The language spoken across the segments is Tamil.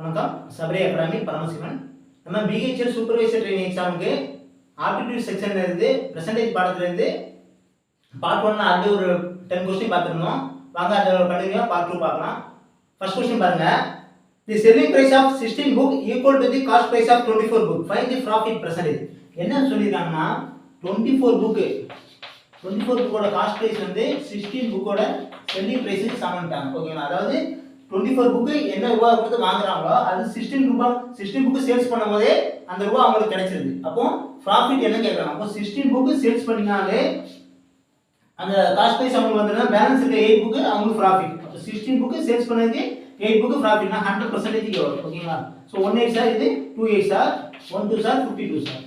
வணக்கம். சபரி அகாடமி பரமசிவன். நம்ம பிஹெச்எல் சூப்பர்வைசர் ட்ரெயினிங் எக்ஸாமுக்கு ஆப்டிடியூட் செக்ஷன்ல இருந்து பெர்சன்டேஜ் பாடத்துல இருந்து பார்ட் 1 அது ஒரு 10 क्वेश्चन பார்த்திருந்தோம். வாங்க அத கண்டினியூவா பார்ட் 2 பார்க்கலாம். ஃபர்ஸ்ட் क्वेश्चन பாருங்க. The selling price of 16 book equal to the cost price of 24 book. Find the profit percentage. என்ன சொல்லிருக்காங்கன்னா 24 புக்கோட காஸ்ட் பிரைஸ் வந்து 16 புக்கோட செல்லிங் பிரைஸ்க்கு சமம்ட்டாங்க. ஓகேங்களா? அதாவது 24 புக்கு என்ன ரூபாய் கொடுத்து வாங்குறாங்களோ அது 16 புக்கு சேல்ஸ் பண்ணும்போதே அந்த ரூபாய் அவங்களுக்கு கிடைச்சிருது. அப்போ ப்ராஃபிட் என்ன கேக்குறாங்க? அப்போ 16 புக்கு சேல்ஸ் பண்ணினாலே அந்த காஸ்ட் பிரைஸ் அவங்களுக்கு வந்ததுனா பேலன்ஸ் இருக்க 8 புக்கு அவங்களுக்கு ப்ராஃபிட். அப்போ 16 புக்கு சேல்ஸ் பண்ணதுக்கு 8 புக்கு ப்ராஃபிட்னா 100% வரும். ஓகேங்களா? சோ 18 சார் இது 28 sir 12 sir 52 sir.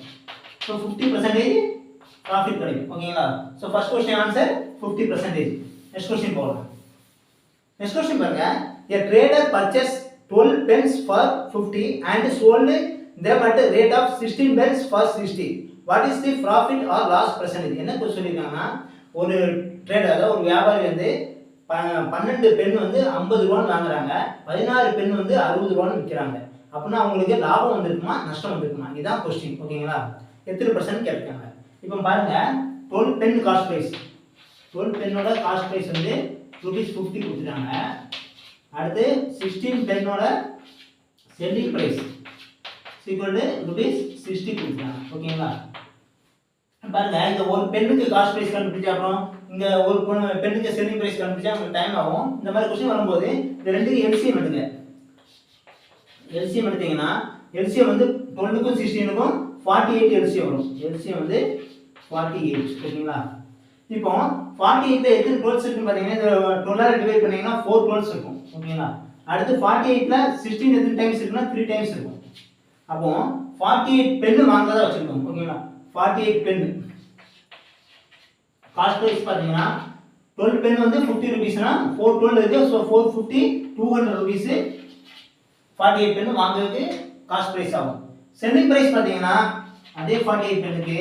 So 50% profit கிடைக்கும். ஓகேங்களா? So first question answer 50%. Next question போலாம். நெக்ஸ்ட் क्वेश्चन பாருங்க. A trader purchased 12 pens for 50 and sold them at a rate of 16 pence for 60. What is the profit or loss percentage? என்ன சொல்லிருக்காங்கன்னா ஒரு ட்ரேடர் அதாவது ஒரு வியாபாரி வந்து 12 பென் வந்து 50 ரூபாய்க்கு வாங்குறாங்க, 16 பென் வந்து 60 ரூபாய்க்கு விற்கிறாங்க. அப்படின்னா அவங்களுக்கு லாபம் வந்திருக்குமா நஷ்டம் வந்திருக்குமா? இதுதான் क्वेश्चन. ஓகேங்களா? எத்தனை % கேட்காங்க. இப்போ பாருங்க 12 பென் காஸ்ட் பிரைஸ் 12 பென்னோட காஸ்ட் பிரைஸ் வந்து ₹50 கொடுத்துட்டாங்க. அடுத்து 16 பென்னோட செல்லிங் பிரைஸ் ஈக்குவல் டு ₹60 கொடுத்துட்டாங்க. ஓகேங்களா? பாருங்க இந்த ஒரு பென்னுக்கு காஸ்ட் பிரைஸ் கண்டுபிடிச்சா அப்புறம் இங்க ஒரு பென்னுக்கு செல்லிங் பிரைஸ் கண்டுபிடிச்சா உங்களுக்கு டைம் ஆகும். இந்த மாதிரி क्वेश्चन வரும்போது இந்த ரெண்டுக்கு எல்சிஎம் எடுங்க. எல்சிஎம் எடுத்தீங்கன்னா எல்சிஎம் வந்து 12க்கும் 16க்கும் 48 எல்சிஎம் வரும். எல்சிஎம் வந்து 48. ஓகேங்களா? இப்போ 48ல எத்தனை 12 இருக்குன்னு பாத்தீங்கன்னா இந்த 12 ஆல டிவைட் பண்ணீங்கன்னா 4 12 இருக்கும். ஓகேங்களா? அடுத்து 48ல 16 எத்தனை டைம்ஸ் இருக்குன்னா 3 டைம்ஸ் இருக்கும். அப்போ 48 பென் வாங்குறதா வச்சிருக்கோம். ஓகேங்களா? 48 பென் காஸ்ட் பிரைஸ் பாத்தீங்கன்னா 12 பென் வந்து 50 ரூபீஸ்னா 4 12 இருக்கு. சோ 450 200 ரூபீஸ் 48 பென் வாங்குறதுக்கு காஸ்ட் பிரைஸ் ஆகும். செல்லிங் பிரைஸ் பாத்தீங்கன்னா அதே 48 பென்னுக்கு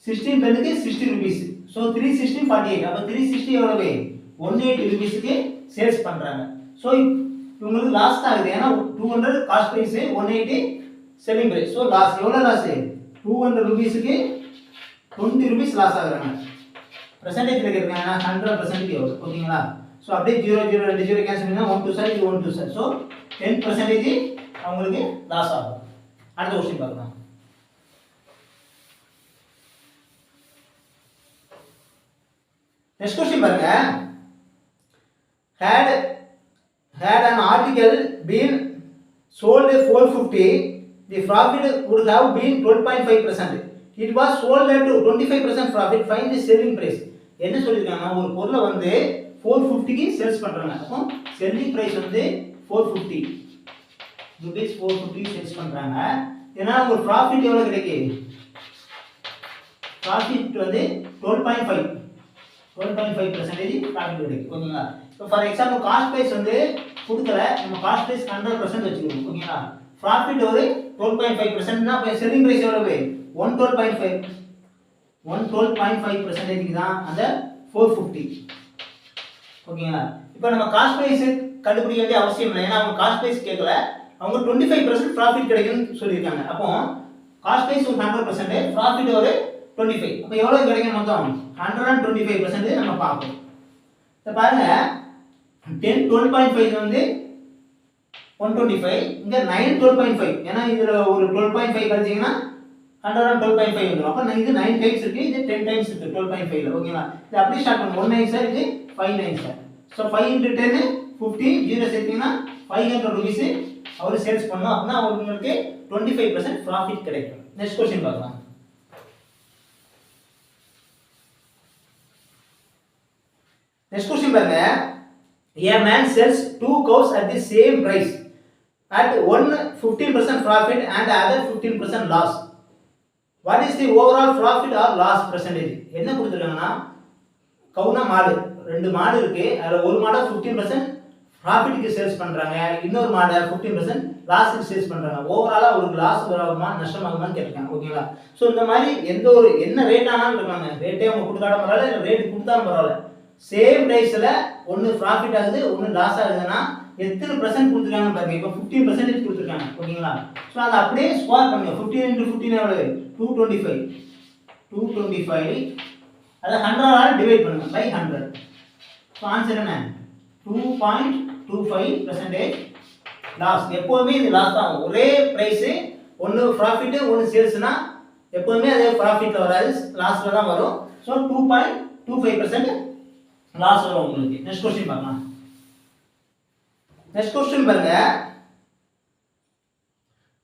16 பென்னுக்கு 60 ரூபீஸ். சோ 360 48. அப்ப 360 எவ்வளவு? 180 ரூபீஸ்க்கு சேல்ஸ் பண்றாங்க. சோ உங்களுக்கு லாஸ் ஆகுது. ஏனா 200 cost price 180 selling price. So loss எவ்வளவு லாஸ்? 200 ரூபீஸ்க்கு 20 ரூபீஸ் லாஸ் ஆகுறாங்க. பெர்சன்டேஜ் கேக்குறாங்க 100% எவ்வளவு? ஓகேங்களா? சோ அப்படியே 0 0 2 0 கேன்சல் பண்ணா 1 2 சார் இது 1 2 சார். சோ 10% அவங்களுக்கு லாஸ் ஆகும். அடுத்த क्वेश्चन பார்க்கலாம். Next question பாருங்க. Had an article been sold at 450, the profit would have been 12.5%. It was sold at 25% profit. Find the selling price. என்ன சொல்லிருக்காங்க? ஒரு பொருளை வந்து 450க்கு சேல்ஸ் பண்றாங்க. அப்போ செல்லிங் பிரைஸ் வந்து 450 ரூபீஸ் 450 சேல்ஸ் பண்றாங்க. ஏன்னா ஒரு profit எவ்வளவு கிடைக்கும்? profit வந்து 12.5% profit கிடைக்கும். ஓகேங்களா? இப்போ ஃபார் எக்ஸாம்பிள் காஸ்ட் பிரைஸ் வந்து கொடுக்கல, நம்ம காஸ்ட் பிரைஸ் 100% வச்சுக்கணும். ஓகேங்களா? profit ஒரு 12.5% னா அப்ப செல்லிங் பிரைஸ் எவ்வளவு? 112.5% தான் அந்த 450. ஓகேங்களா? இப்போ நம்ம காஸ்ட் பிரைஸ் கண்டுபிடிக்க வேண்டிய அவசியம் இல்லை. ஏன்னா அவங்க காஸ்ட் பிரைஸ் கேட்கல, அவங்க 25% profit கிடைக்கும்னு சொல்லிருக்காங்க. அப்போ காஸ்ட் பிரைஸ் ஒரு 100%, profit ஒரு 25. அப்ப எவ்வளவு கிடைக்கும் மொத்தம்? 125% நம்ம பார்ப்போம். இத பாருங்க 12.5 வந்து 125, இங்க 9 12.5. ஏன்னா இதுல ஒரு 12.5 கழிச்சீங்கன்னா 112.5 வந்துரும். அப்ப இது 9 டைம்ஸ் இருக்கு, இது 10 டைம்ஸ் இருக்கு 12.5ல. ஓகேங்களா? இது அப்படியே ஸ்டார்ட் பண்ணுங்க. 19 சார், இது 59 சார். சோ 5 * 10 50, 0 சேர்த்தீங்கன்னா 500 ரூபீஸ் அவர் சேல்ஸ் பண்ணனும். அப்பனா உங்களுக்கு 25% profit கிடைக்கும். நெக்ஸ்ட் क्वेश्चन பார்க்கலாம். Next question பாருங்க. A man sells 2 cows at the same price. At one 15% profit and other 15% loss. What is the overall profit or loss percentage? என்ன கொடுத்திருக்காங்கன்னா கவுனா மாடு, ரெண்டு மாடு இருக்கு. அதுல ஒரு மாடை 15% profitக்கு சேல்ஸ் பண்றாங்க, இன்னொரு மாடை 15% லாஸ்க்கு சேல்ஸ் பண்றாங்க. ஓவராலா ஒரு லாஸ் வருமா நஷ்டம் ஆகுமான்னு கேட்காங்க. ஓகேங்களா? சோ இந்த மாதிரி எந்த ஒரு என்ன ரேட் ஆனாலும் இருக்காங்க, ரேட்டே அவங்க கொடுக்காம பரவாயில்ல, ரேட் கொடுத்தாலும் பரவாயில்ல, சேம் பிரைஸ்ல ஒன்னு ப்ராஃபிட் ஆகுது ஒன்னு லாஸ் ஆகுதுன்னா எத்தனை % கொடுத்துருக்காங்க பாருங்க. இப்போ 15% கொடுத்துருக்காங்க. ஓகேங்களா? ஸோ அதை அப்படியே ஸ்கொயர் பண்ணுங்க. 15 × 15 எவ்வளவு? 225. 225 அதை 100 டிவைட் பண்ணுங்க பை 100. ஸோ ஆன்சர் என்ன? 2.25% லாஸ். எப்போதுமே இது லாஸ் தான். ஒரே பிரைஸ் ஒன்று ப்ராஃபிட் ஒன்று சேல்ஸ்னா எப்போதுமே அதே ப்ராஃபிட்ல வராது, லாஸ்ல தான் வரும். ஸோ 2.25% லாஸ் வரும் உங்களுக்கு. நெக்ஸ்ட் கொஸ்டின் பார்க்கலாம். நெக்ஸ்ட் கொஸ்டின் பாருங்க.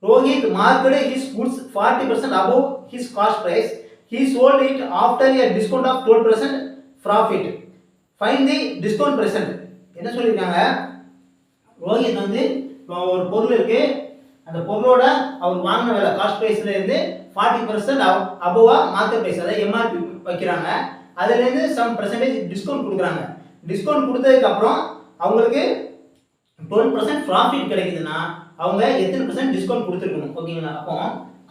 Rohit marked his goods 40% above his cost price. He sold it after a discount of 12% profit. Find the discount percent. என்ன சொல்லிருக்காங்க? ரோஹித் வந்து ஒரு பொருள் இருக்கு, அந்த பொருளோட அவர் வாங்கின விலை காஸ்ட் பிரைஸ்ல இருந்து 40% அபோவா மார்க்கெட் பிரைஸ் அதாவது எம்ஆர்பி வைக்கிறாங்க. அதுல இருந்து சம் பெர்சன்டேஜ் டிஸ்கவுண்ட் கொடுக்குறாங்க. டிஸ்கவுண்ட் கொடுத்ததுக்கு அப்புறம் அவங்களுக்கு 12% ப்ராஃபிட் கிடைக்குதுன்னா அவங்க எத்தனை % டிஸ்கவுண்ட் கொடுத்துருக்கணும்? ஓகேங்களா? அப்போ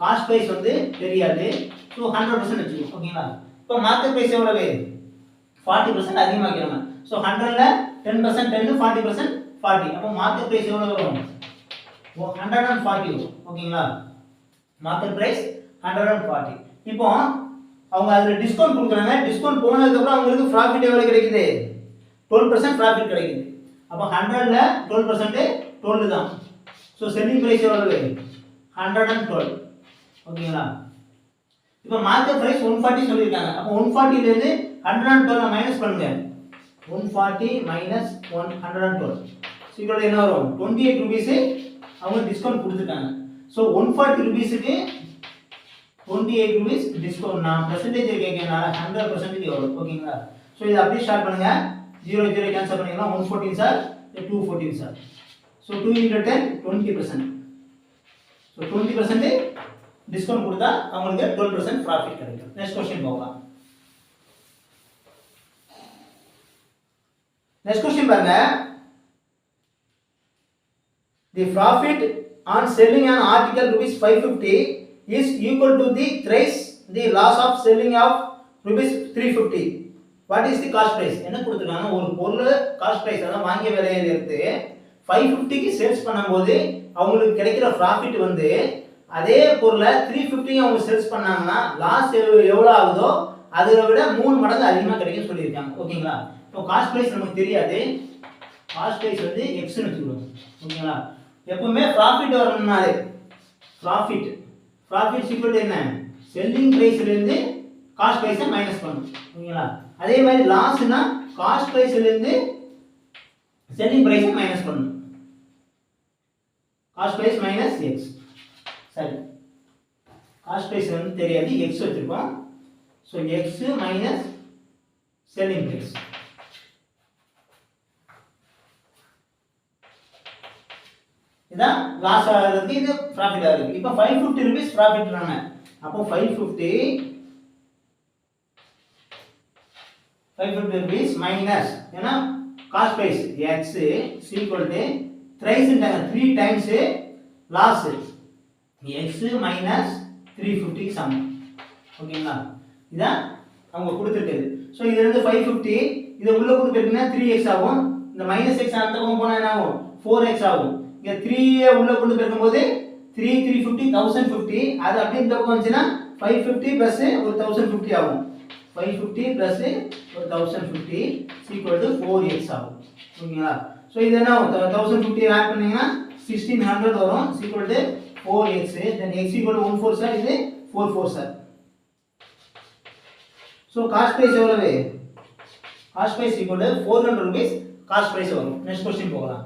காஸ்ட் பிரைஸ் வந்து தெரியாது. ஸோ 100% வச்சுக்கணும். ஓகேங்களா? இப்போ மார்க்கெட் பிரைஸ் எவ்வளவு? 40% அதிகமாக்கிறாங்க. ஸோ 100ல 10% 10 40% 40. அப்போ மார்க்கெட் பிரைஸ் எவ்வளவு வரும்? 140 வரும். ஓகேங்களா? Market price 140. இப்போ அவங்க அதுல டிஸ்கவுண்ட் கொடுக்குறாங்க. டிஸ்கவுண்ட் போனதுக்கு அப்புறம் அவங்களுக்கு ப்ராஃபிட் எவ்வளவு கிடைக்குது? 12% ப்ராஃபிட் கிடைக்குது. அப்போ 100ல 12% 12 தான். ஸோ செல்லிங் பிரைஸ் எவ்வளவு? 112. ஓகேங்களா? இப்போ மார்க்கெட் பிரைஸ் 140 சொல்லியிருக்காங்க. அப்போ 140 ல இருந்து 112 மைனஸ் பண்ணுங்க. 140 மைனஸ் 112 சீக்கிரம் என்ன வரும்? 28 ரூபீஸ் அவங்க டிஸ்கவுண்ட் கொடுத்துட்டாங்க. So 140 ரூபீஸுக்கு 28 rupees discount. நான் பெர்சன்டேஜ் கேட்கறதுனால 100% வரும். ஓகேங்களா? ஸோ இதை அப்படியே ஸ்டார்ட் பண்ணுங்க. 0 0 கேன்சல் பண்ணிக்கலாம். 114 sir, 214 sir. So 2 × 10 20%. So 20% discount கொடுத்தா அவங்களுக்கு 12% ப்ராஃபிட் கிடைக்கும். நெக்ஸ்ட் கொஸ்டின் போகலாம். நெக்ஸ்ட் கொஸ்டின் பாருங்க. The profit on selling an article rupees 550 is equal to the thrice the loss of selling of rupees 350. What is the cost price? என்ன கொடுத்திருக்காங்க? ஒரு பொருள் காஸ்ட் பிரைஸ் அதான் வாங்கிய விலையில இருந்து 550க்கு சேல்ஸ் பண்ணும்போது அவங்களுக்கு கிடைக்கிற ப்ராஃபிட் வந்து அதே பொருளை 350 அவங்க சேல்ஸ் பண்ணாங்கன்னா லாஸ் எவ்வளவு ஆகுதோ அதை விட 3 மடங்கு அதிகமா கிடைக்கும் சொல்லியிருக்காங்க. ஓகேங்களா? இப்போ காஸ்ட் பிரைஸ் நமக்கு தெரியாது. காஸ்ட் பிரைஸ் வந்து x ன்னு வச்சுக்கணும். ஓகேங்களா? எப்பவுமே ப்ராஃபிட் வரணும்னாலே ப்ராஃபிட் ஈக்குவல் என்ன? செல்லிங் பிரைஸ்ல இருந்து காஸ்ட் பிரைஸை மைனஸ் பண்ணணும். ஓகேங்களா? அதே மாதிரி லாஸ்னா காஸ்ட் பிரைஸ்ல இருந்து செல்லிங் பிரைஸை மைனஸ் பண்ணணும். Cost price minus x. சரி, காஸ்ட் பிரைஸ் வந்து தெரியாது, x வச்சிருக்கோம். So x minus selling price. இதான் லாஸ் ஆகுறதுக்கு, இது ப்ராஃபிட் ஆகுது. இப்போ 550 ரூபீஸ் ப்ராஃபிட்றாங்க. அப்போ 550 ரூபீஸ் மைனஸ் ஏன்னா cost price x equal to த்ரைஸ்ன்றாங்க 3 டைம்ஸ் லாஸ் x மைனஸ் 350 சமம். ஓகேங்களா? இதான் அவங்க கொடுத்துருக்குது. ஸோ இதுல இருந்து 550 இதை உள்ள கொண்டு போயிட்டீங்கன்னா 3x ஆகும். இந்த மைனஸ் x அந்த பக்கம் போனா என்ன ஆகும்? 4x ஆகும். இங்க 3 உள்ள கொண்டு போயிருக்கும்போது 3 350 1050 அது அப்படியே இந்த பக்கம் வந்துச்சுன்னா 550 பிளஸ் ஒரு 1050 ஆகும். 550 பிளஸ் ஒரு 1050 ஈக்குவல் டு 4x ஆகும். ஓகேங்களா? ஸோ இது என்ன 1050 ஆட் பண்ணீங்கன்னா 1600 வரும் equal to 4x. Then x equal to 14 sir, இது 44 சார். ஸோ காஸ்ட் பிரைஸ் எவ்வளவு? Cost price equal to 400 rupees cost price வரும். நெக்ஸ்ட் क्वेश्चन போகலாம்.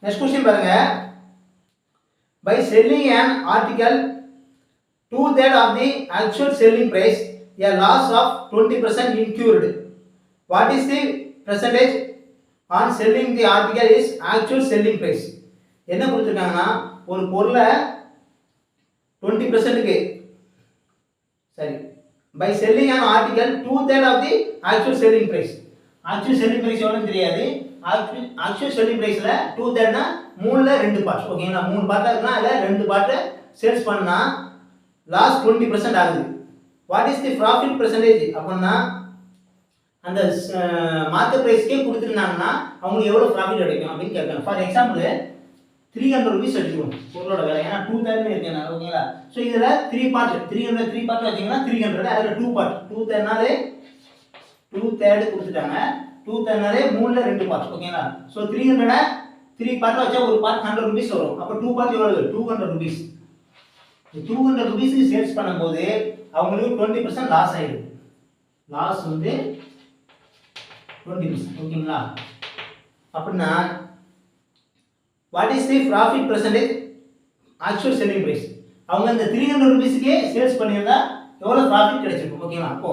நெக்ஸ்ட் क्वेश्चन பாருங்க. By selling an article 2/3 of the actual selling price, a loss of 20% incurred. What is the percentage on selling the article is actual selling price? என்ன கொடுத்திருக்காங்கன்னா ஒரு பொருளை 20%க்கு சரி by selling an article 2/3 of the actual selling price. actual selling price எவ்வளவுன்னு தெரியாது. actual selling priceல 2/3 னா 3ல 2 பார்ட். ஓகேங்களா? 3 பார்ட்டா இருக்குன்னா அதுல 2 பார்ட் சேல்ஸ் பண்ணா லாஸ் 20% ஆகுது. What is the profit percentage அப்படின்னா அந்த மார்க்கெட் ப்ரைஸ்க்கே கொடுத்துருந்தாங்கன்னா அவங்களுக்கு எவ்வளோ ப்ராஃபிட் கிடைக்கும் அப்படின்னு கேட்கலாம். ஃபார் எக்ஸாம்பிள் 300 rupees எடுத்துக்கணும் பொருளோட விலை, ஏன்னா 230 இருக்கேன் ஓகேங்களா. ஸோ இதில் 3 பார்ட் 300 3 பார்ட் வச்சிங்கன்னா 300, அதில் 2 பார்ட் 230 2/3 கொடுத்துட்டாங்க. 230 3ல் 2 பார்ட் ஓகேங்களா. ஸோ 300 3 பார்ட் வச்சா ஒரு பார்ட் 100 rupees வரும். அப்போ 2 பார்ட் எவ்வளவு 200 rupees. 200 rupeesக்கு சேல்ஸ் பண்ணும்போது அவங்களுக்கு 20% லாஸ் ஆயிடுது. லாஸ் வந்து 20% ஓகேங்களா. அப்படின்னா what is the profit percentage actual selling price, அவங்க இந்த 300 rupeesக்கே சேல்ஸ் பண்ணியிருந்தா எவ்வளோ ப்ராஃபிட் கிடைச்சிருக்கும் ஓகேங்களா. அப்போ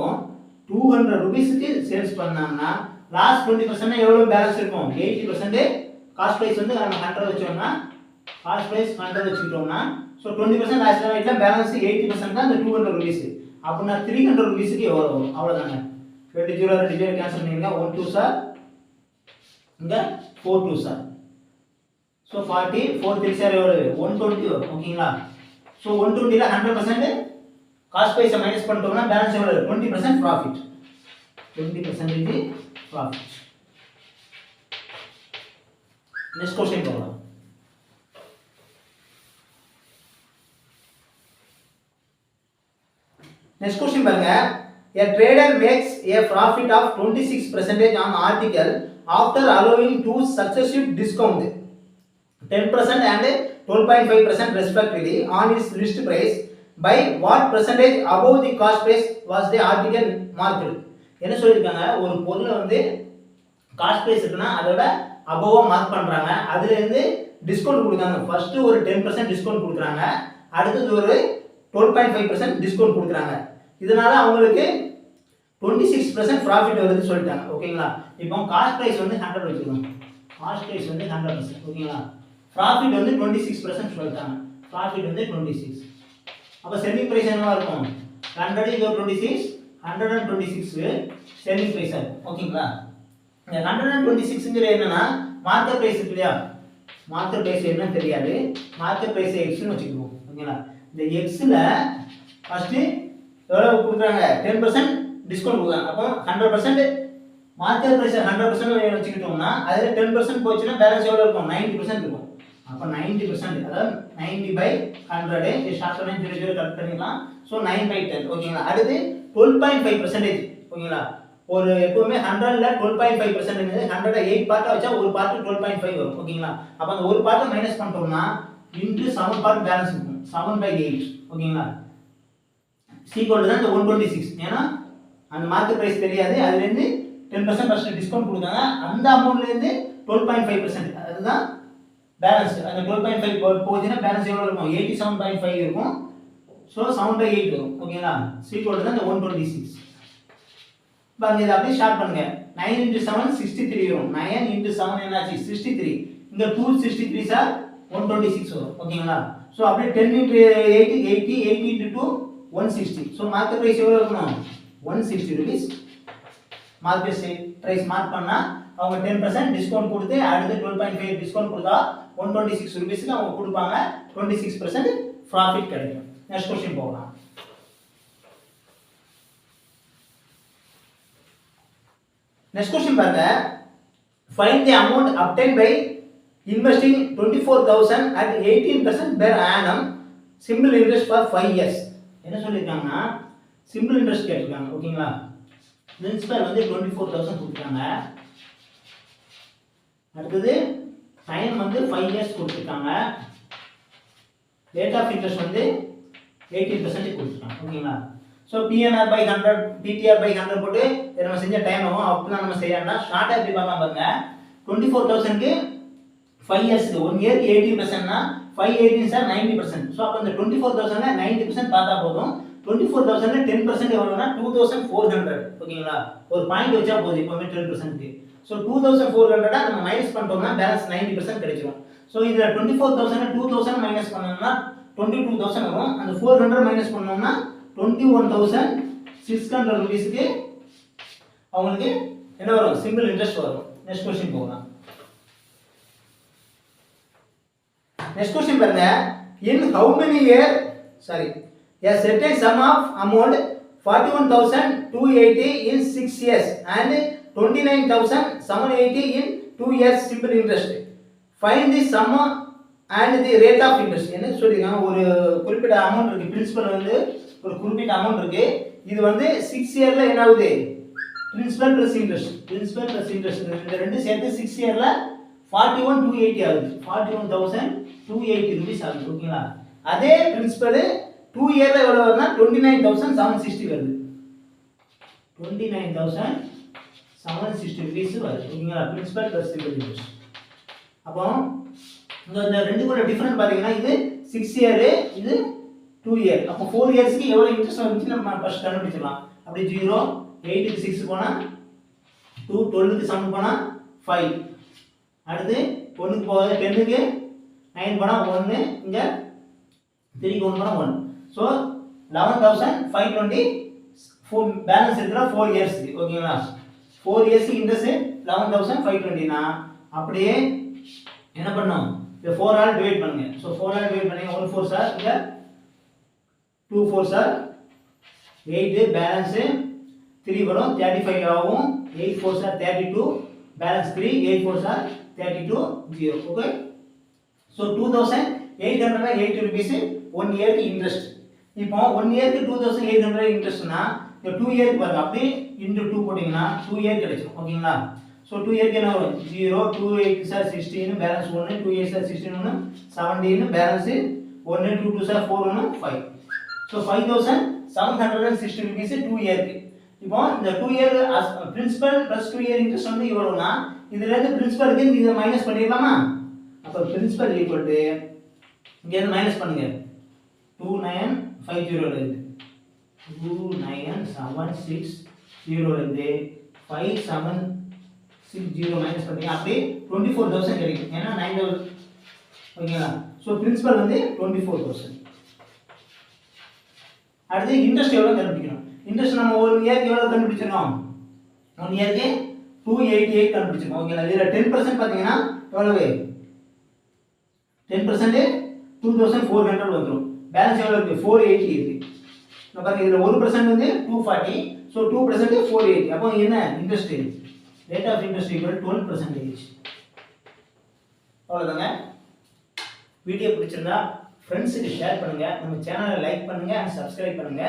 200 rupeesக்கு சேல்ஸ் பண்ணாங்கன்னா லாஸ்ட் 20% எவ்வளோ பேலன்ஸ் இருக்கும் 80%. காஸ்ட் ப்ரைஸ் வந்து நம்ம 100 வச்சோம்னா காஸ்ட் ப்ரைஸ் 100 வச்சுக்கிட்டோம்னா ஸோ 20% லாஸ்ட் ஆகிட்டா பேலன்ஸ் 80% தான் இந்த 200 rupees. அப்படின்னா 300 rupeesக்கு எவ்வளோ வரும் அவ்வளோதாங்க. 20 0 கேன்சல் பண்ணிங்க 1 2 சார் இங்கே 4 2 சார். ஸோ 40 4 3 சார் எவ்வளவு 120 வரும் ஓகேங்களா. ஸோ 120ல் 100% காஸ்ட் ப்ரைஸை மைனஸ் பண்ணிட்டோம்னா பேலன்ஸ் எவ்வளவு 20% ப்ராஃபிட். 20% ப்ராஃபிட். நெக்ஸ்ட் क्वेश्चन போகலாம். நெக்ஸ்ட் क्वेश्चन பாருங்க. A trader makes a profit of 26% on article after allowing two successive discount 10% and 12.5% respectively on its list price. By what percentage above the cost price was the article marked? என்ன சொல்லிருக்காங்க, ஒரு பொருளை வந்து காஸ்ட் பிரைஸ் இருக்குன்னா அதோட அபோவா மார்க் பண்றாங்க, அதுல இருந்து டிஸ்கவுண்ட் கொடுக்குறாங்க. ஃபர்ஸ்ட் ஒரு 10% டிஸ்கவுண்ட் கொடுக்குறாங்க, அடுத்தது ஒரு 12.5% டிஸ்கவுண்ட் கொடுக்குறாங்க. இதனால அவங்களுக்கு 26% ப்ராஃபிட் வருதுன்னு சொல்லிட்டாங்க ஓகேங்களா. இப்போ காஸ்ட் பிரைஸ் வந்து 100 வச்சுக்கணும், காஸ்ட் பிரைஸ் வந்து 100% ஓகேங்களா. ப்ராஃபிட் வந்து 26% சொல்லிட்டாங்க, ப்ராஃபிட் வந்து 26. அப்போ செல்லிங் பிரைஸ் என்னவா இருக்கும் 100 × 26 126 செல்லிங் பிரைஸ் ஓகேங்களா. இந்த 126ங்கிற என்னன்னா மார்க்கெட் பிரைஸ் இருக்கு இல்லையா, மார்க்கெட் பிரைஸ் என்னன்னு தெரியாது, மார்க்கெட் பிரைஸ் எக்ஸ்னு வச்சுக்குவோம் ஓகேங்களா. இந்த எக்ஸ்ல ஃபர்ஸ்ட் எவ்வளவு கொடுக்குறாங்க 10% டிஸ்கவுண்ட் கொடுக்குறாங்க. அப்போ 100% மார்க்கெட் பிரைஸ் 100% வச்சுக்கிட்டோம்னா அதில் 10% போச்சுன்னா பேலன்ஸ் எவ்வளோ இருக்கும் 90% இருக்கும். அப்போ 90% அதாவது 90/100 ஸ்டார்ட் பண்ணி 0 கட் பண்ணிடலாம். ஸோ 9/10 ஓகேங்களா. அடுத்து 12.5% ஓகேங்களா. ஒரு எப்பவுமே 100ல் 12.5% 100 8 பார்ட்டா வச்சா ஒரு பார்ட் 12.5 வரும் ஓகேங்களா. அப்போ அந்த ஒரு பார்ட்டை மைனஸ் பண்ணிட்டோம்னா இன்டு 7 பார்ட் பேலன்ஸ் இருக்கும் 7/8 ஓகேங்களா. சீக்வல் தான் இந்த 126, ஏன்னா அந்த மார்க்கெட் பிரைஸ் தெரியாது, அதுலேருந்து 10% ஃபர்ஸ்ட் டிஸ்கவுண்ட் கொடுத்தாங்க, அந்த அமௌண்ட்லேருந்து 12.5% அதுதான் பேலன்ஸ். அந்த 12.5 போச்சுன்னா பேலன்ஸ் எவ்வளோ இருக்கும் 87.5 இருக்கும். ஸோ 7/8 வரும் ஓகேங்களா. சீக்வல் தான் இந்த 126. பாருங்க இதை அப்படியே ஸ்டார்ட் பண்ணுங்க. 9 × 7 63 வரும். 9 × 7 என்னாச்சு 63. இங்க 263 சார் 126 வரும் ஓகேங்களா. ஸோ அப்படியே 10 × 8 80 80 × 2 160. ஸோ மார்க்கெட் பிரைஸ் எவ்வளோ இருக்கணும் 160 rupees. மார்க்கெட் பிரைஸ் மார்க் பண்ணா அவங்க 10% டிஸ்கவுண்ட் கொடுத்து அடுத்து 12.5 டிஸ்கவுண்ட் கொடுத்தா 126 rupeesக்கு அவங்க கொடுப்பாங்க, 26% ப்ராஃபிட் கிடைக்கும். நெக்ஸ்ட் क्वेश्चन போகலாம். நெக்ஸ்ட் क्वेश्चन பாருங்க. Find the amount obtained by investing 24,000 at 18% per annum simple interest for 5 years. என்ன சொல்லிருக்காங்கன்னா சிம்பிள் இன்ட்ரெஸ்ட் கேட்டிருக்காங்க ஓகேங்களா. பிரின்சிபல் வந்து 24,000 கொடுத்துருக்காங்க, அடுத்தது டைம் வந்து 5 இயர்ஸ் கொடுத்துருக்காங்க, ரேட் ஆஃப் இன்ட்ரெஸ்ட் வந்து 18% கொடுத்துருக்காங்க ஓகேங்களா. So PNR by 100 PTR by 100 போட்டு நம்ம செஞ்ச டைம் ஆகும். அப்படிலாம் நம்ம செய்யணும்னா ஷார்ட்டாக எப்படி பார்க்கலாம் பாருங்க. 24,000க்கு 5 இயர்ஸ்க்கு 1 இயருக்கு 18%னா 5 18 சார் 90%. ஸோ அப்போ இந்த 24,000ல 90% பார்த்தா போதும். 24,000ல 10% எவ்வளோனா 2,400 ஓகேங்களா. ஒரு பாயிண்ட் வச்சா போதும் எப்பவுமே 10%க்கு. ஸோ 2,400 நம்ம மைனஸ் பண்ணிட்டோம்னா பேலன்ஸ் 90% கிடைச்சிரும். ஸோ இதில் 24,000 2000 மைனஸ் பண்ணோம்னா 22,000 வரும். அந்த 400 மைனஸ் பண்ணோம்னா 21,600 rupeesக்கு அவங்களுக்கு என்ன வரும் சிம்பிள் இன்ட்ரெஸ்ட் வரும். நெக்ஸ்ட் क्वेश्चन போகலாம். நெக்ஸ்ட் क्वेश्चन பாருங்க. In how many year a certain sum of amount 41,280 in 6 years and 29,780 in 2 years simple interest. Find the sum and the rate of interest. என்ன சொல்றீங்க, ஒரு குறிப்பிட்ட அமௌண்ட் இருக்கு, பிரின்சிபல் வந்து ஒரு குறிப்பிட்ட அமௌண்ட் இருக்கு. இது வந்து 6 இயர்ல என்ன ஆகுது, பிரின்சிபல் பிளஸ் இன்ட்ரெஸ்ட் இந்த ரெண்டு சேர்த்து 6 இயர்ல 41,280 ஆகுது. 41,280 ரூபீஸ் ஆகுது. ஓகேங்களா? அதே பிரின்சிபல் 2 இயர்ல எவ்வளவு வருதுன்னா 29,760 வருது. 29,760 ரூபீஸ் வருது. ஓகேங்களா? Principal plus interest. அப்போ இந்த ரெண்டு கூட டிஃபரன்ஸ் பாத்தீங்கன்னா இது 6 இயர், இது 2 இயர். அப்போ 4 இயர்ஸ்க்கு எவ்வளவு இன்ட்ரெஸ்ட் வந்துச்சு நம்ம ஃபர்ஸ்ட் கண்டுபிடிச்சிடலாம். அப்படி 0, 8 க்கு 6 போனா 2, 12 க்கு 7 போனா 5. அடுத்து 1 க்கு போகுது, 10 க்கு 9 போனா 1, இங்க 3 க்கு 1 போனா 1. சோ 11,520 பேலன்ஸ் இருக்குற 4 இயர்ஸ். ஓகேங்களா? 4 இயர்ஸ் இன்ட்ரெஸ்ட் 11,520 னா அப்படியே என்ன பண்ணனும், இந்த 4 ஆல் டிவைட் பண்ணுங்க. சோ 4 ஆல் டிவைட் பண்ணீங்க 1 4 சார், இங்க 2 4 சார் 8, பேலன்ஸ் 3 வரும், 35 ஆகும். 8 4 sir 32, balance 3, 8 4 sir 32, 0. Okay. So 2,880 rupees 1 இயருக்கு இன்ட்ரெஸ்ட். இப்போ 1 இயருக்கு 2,800 இன்ட்ரெஸ்ட்னா இந்த 2 இயருக்கு பாருங்க, அப்படியே இன்டு 2 போட்டீங்கன்னா 2 இயர் கிடைக்கும். ஓகேங்களா? சோ 2 இயருக்கு என்ன வரும், 0, 2 8 sir 16, balance 1, 2 8 sir 16 1 17, balance 1, 2 2 sir 4 1 5. So 5,760 rupees 2 இயருக்கு. இப்போ இந்த 2 year principal plus 2 year interest வந்து இவ்வளவுனா இதுல இருந்து பிரின்சிபலுக்கு இத மைனஸ் பண்ணிரலாமா? அப்ப பிரின்சிபல் ஈக்குவல் டு இங்க இருந்து மைனஸ் பண்ணுங்க, 2950 ல இருந்து 29760 ல இருந்து 5760 மைனஸ் பண்ணீங்க, அப்படியே 24,000 கிடைக்கும். ஏன்னா 9,000. ஓகேங்களா? சோ பிரின்சிபல் வந்து 24,000. அடுத்து இன்ட்ரெஸ்ட் எவ்வளவு கண்டுபிடிக்கணும். இன்ட்ரெஸ்ட் நம்ம 1 இயருக்கு எவ்வளவு கண்டுபிடிச்சிரோம், 1 இயருக்கு 288 கண்டுபிடிச்சிரோம். ஓகேங்களா? இதுல 10% பாத்தீங்கன்னா எவ்வளவு, 10% 2400 வந்துரும். பேலன்ஸ் எவ்வளவு இருக்கு, 480 இருக்கு. நம்ம பாருங்க, இதுல 1% வந்து 240, சோ 2% 480. அப்போ என்ன interest, rate of interest equal 12%. அவ்வளவுதாங்க. வீடியோ பிடிச்சிருந்தா ஃப்ரெண்ட்ஸுக்கு ஷேர் பண்ணுங்க, நம்ம சேனலை லைக் பண்ணுங்க, சப்ஸ்கிரைப் பண்ணுங்க.